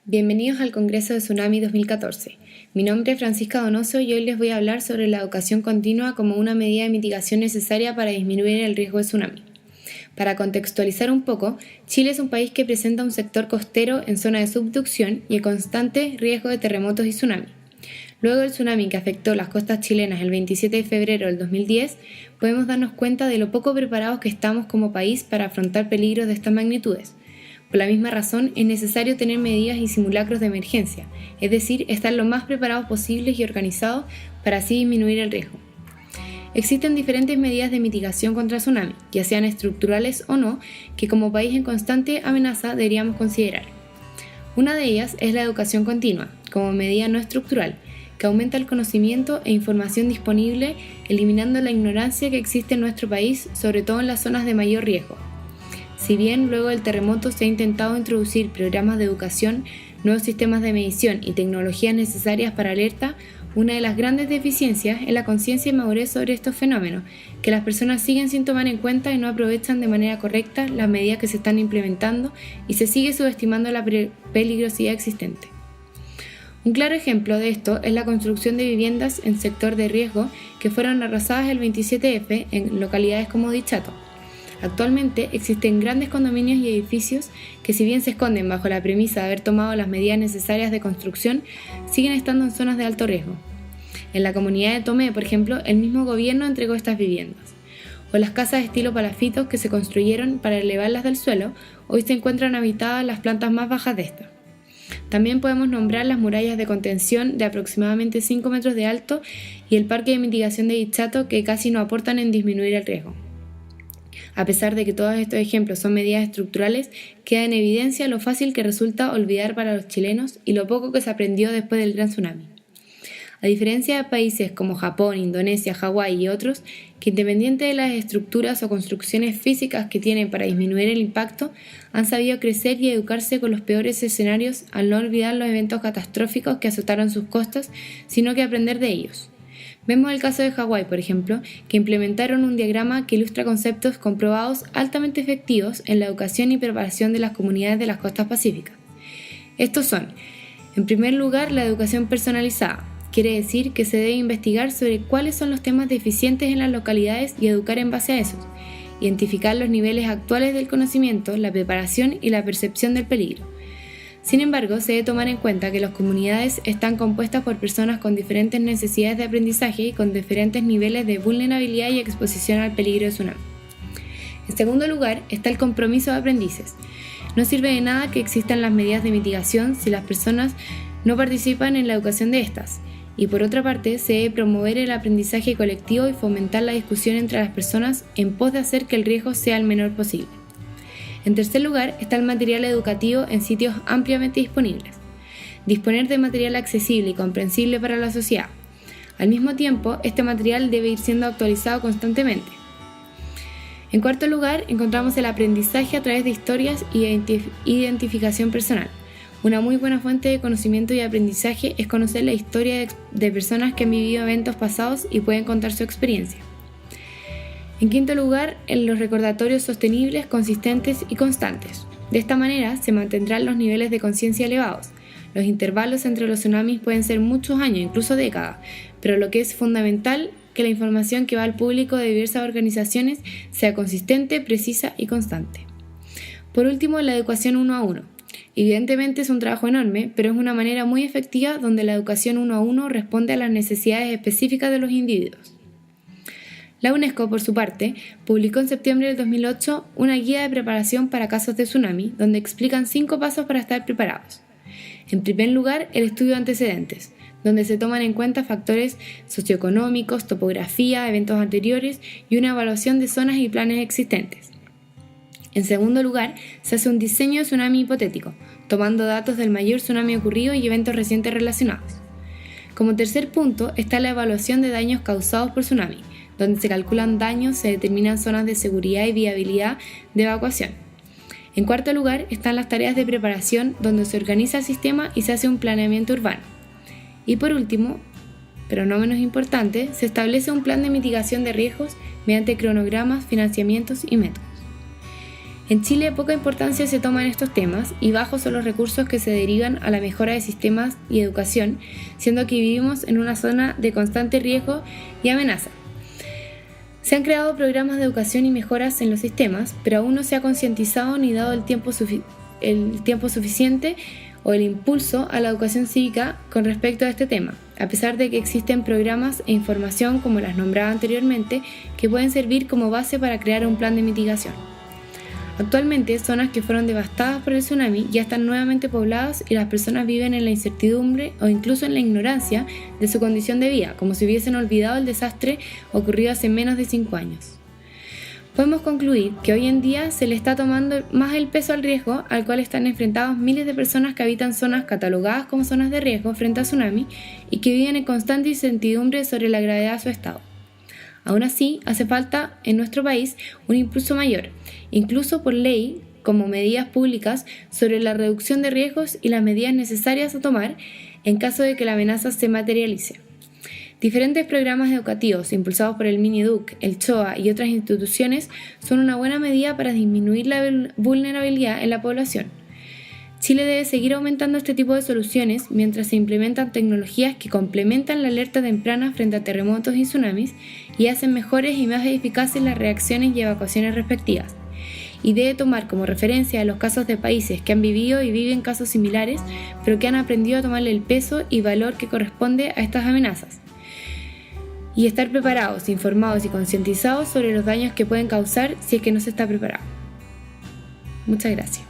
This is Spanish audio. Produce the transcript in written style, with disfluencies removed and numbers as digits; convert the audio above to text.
Bienvenidos al Congreso de Tsunami 2014. Mi nombre es Francisca Donoso y hoy les voy a hablar sobre la educación continua como una medida de mitigación necesaria para disminuir el riesgo de tsunami. Para contextualizar un poco, Chile es un país que presenta un sector costero en zona de subducción y en constante riesgo de terremotos y tsunami. Luego del tsunami que afectó las costas chilenas el 27 de febrero del 2010, podemos darnos cuenta de lo poco preparados que estamos como país para afrontar peligros de estas magnitudes. Por la misma razón, es necesario tener medidas y simulacros de emergencia, es decir, estar lo más preparados posibles y organizados para así disminuir el riesgo. Existen diferentes medidas de mitigación contra tsunami, ya sean estructurales o no, que como país en constante amenaza deberíamos considerar. Una de ellas es la educación continua, como medida no estructural, que aumenta el conocimiento e información disponible, eliminando la ignorancia que existe en nuestro país, sobre todo en las zonas de mayor riesgo. Si bien luego del terremoto se ha intentado introducir programas de educación, nuevos sistemas de medición y tecnologías necesarias para alerta, una de las grandes deficiencias es la conciencia y madurez sobre estos fenómenos, que las personas siguen sin tomar en cuenta y no aprovechan de manera correcta las medidas que se están implementando y se sigue subestimando la peligrosidad existente. Un claro ejemplo de esto es la construcción de viviendas en sector de riesgo que fueron arrasadas el 27F en localidades como Dichato. Actualmente existen grandes condominios y edificios que, si bien se esconden bajo la premisa de haber tomado las medidas necesarias de construcción, siguen estando en zonas de alto riesgo. En la comunidad de Tomé, por ejemplo, el mismo gobierno entregó estas viviendas. O las casas de estilo palafitos que se construyeron para elevarlas del suelo, hoy se encuentran habitadas en las plantas más bajas de esta. También podemos nombrar las murallas de contención de aproximadamente 5 metros de alto y el parque de mitigación de Dichato, que casi no aportan en disminuir el riesgo. A pesar de que todos estos ejemplos son medidas estructurales, queda en evidencia lo fácil que resulta olvidar para los chilenos y lo poco que se aprendió después del gran tsunami. A diferencia de países como Japón, Indonesia, Hawái y otros, que independiente de las estructuras o construcciones físicas que tienen para disminuir el impacto, han sabido crecer y educarse con los peores escenarios al no olvidar los eventos catastróficos que azotaron sus costas, sino que aprender de ellos. Vemos el caso de Hawái, por ejemplo, que implementaron un diagrama que ilustra conceptos comprobados altamente efectivos en la educación y preparación de las comunidades de las costas pacíficas. Estos son, en primer lugar, la educación personalizada. Quiere decir que se debe investigar sobre cuáles son los temas deficientes en las localidades y educar en base a esos, identificar los niveles actuales del conocimiento, la preparación y la percepción del peligro. Sin embargo, se debe tomar en cuenta que las comunidades están compuestas por personas con diferentes necesidades de aprendizaje y con diferentes niveles de vulnerabilidad y exposición al peligro de tsunami. En segundo lugar, está el compromiso de aprendices. No sirve de nada que existan las medidas de mitigación si las personas no participan en la educación de estas. Y por otra parte, se debe promover el aprendizaje colectivo y fomentar la discusión entre las personas en pos de hacer que el riesgo sea el menor posible. En tercer lugar, está el material educativo en sitios ampliamente disponibles. Disponer de material accesible y comprensible para la sociedad. Al mismo tiempo, este material debe ir siendo actualizado constantemente. En cuarto lugar, encontramos el aprendizaje a través de historias y identificación personal. Una muy buena fuente de conocimiento y aprendizaje es conocer la historia de personas que han vivido eventos pasados y pueden contar su experiencia. En quinto lugar, en los recordatorios sostenibles, consistentes y constantes. De esta manera se mantendrán los niveles de conciencia elevados. Los intervalos entre los tsunamis pueden ser muchos años, incluso décadas, pero lo que es fundamental es que la información que va al público de diversas organizaciones sea consistente, precisa y constante. Por último, la educación 1 a 1. Evidentemente es un trabajo enorme, pero es una manera muy efectiva donde la educación 1 a 1 responde a las necesidades específicas de los individuos. La UNESCO, por su parte, publicó en septiembre del 2008 una guía de preparación para casos de tsunami, donde explican 5 pasos para estar preparados. En primer lugar, el estudio de antecedentes, donde se toman en cuenta factores socioeconómicos, topografía, eventos anteriores y una evaluación de zonas y planes existentes. En segundo lugar, se hace un diseño de tsunami hipotético, tomando datos del mayor tsunami ocurrido y eventos recientes relacionados. Como tercer punto está la evaluación de daños causados por tsunami, donde se calculan daños, se determinan zonas de seguridad y viabilidad de evacuación. En cuarto lugar están las tareas de preparación, donde se organiza el sistema y se hace un planeamiento urbano. Y por último, pero no menos importante, se establece un plan de mitigación de riesgos mediante cronogramas, financiamientos y métodos. En Chile poca importancia se toma en estos temas y bajos son los recursos que se derivan a la mejora de sistemas y educación, siendo que vivimos en una zona de constante riesgo y amenaza. Se han creado programas de educación y mejoras en los sistemas, pero aún no se ha concientizado ni dado el tiempo suficiente o el impulso a la educación cívica con respecto a este tema, a pesar de que existen programas e información como las nombradas anteriormente que pueden servir como base para crear un plan de mitigación. Actualmente, zonas que fueron devastadas por el tsunami ya están nuevamente pobladas y las personas viven en la incertidumbre o incluso en la ignorancia de su condición de vida, como si hubiesen olvidado el desastre ocurrido hace menos de 5 años. Podemos concluir que hoy en día se le está tomando más el peso al riesgo al cual están enfrentados miles de personas que habitan zonas catalogadas como zonas de riesgo frente al tsunami y que viven en constante incertidumbre sobre la gravedad de su estado. Aún así, hace falta en nuestro país un impulso mayor, incluso por ley, como medidas públicas sobre la reducción de riesgos y las medidas necesarias a tomar en caso de que la amenaza se materialice. Diferentes programas educativos impulsados por el Mineduc, el CHOA y otras instituciones son una buena medida para disminuir la vulnerabilidad en la población. Chile debe seguir aumentando este tipo de soluciones mientras se implementan tecnologías que complementan la alerta temprana frente a terremotos y tsunamis y hacen mejores y más eficaces las reacciones y evacuaciones respectivas. Y debe tomar como referencia a los casos de países que han vivido y viven casos similares, pero que han aprendido a tomarle el peso y valor que corresponde a estas amenazas. Y estar preparados, informados y concientizados sobre los daños que pueden causar si es que no se está preparado. Muchas gracias.